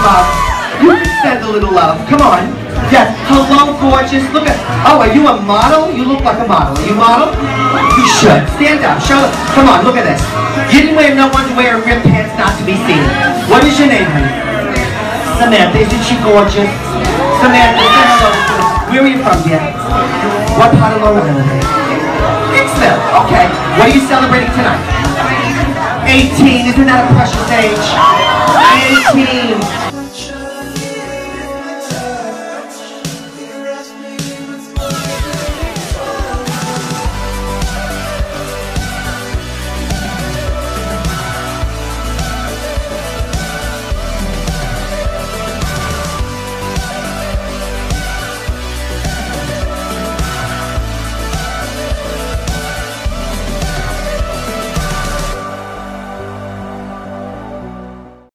hug. You can send a little love. Come on. Yes. Hello, gorgeous. Look at. Oh, are you a model? You look like a model. Are you a model? You should. Stand up. Show them. Come on. Look at this. You didn't wear no underwear or ripped pants not to be seen. What is your name, honey? Samantha. Isn't she gorgeous? Samantha, say hello. Where are you from, dear? What part of Long Island? Hicksville. Okay. What are you celebrating tonight? 18. Isn't that a precious age? 18.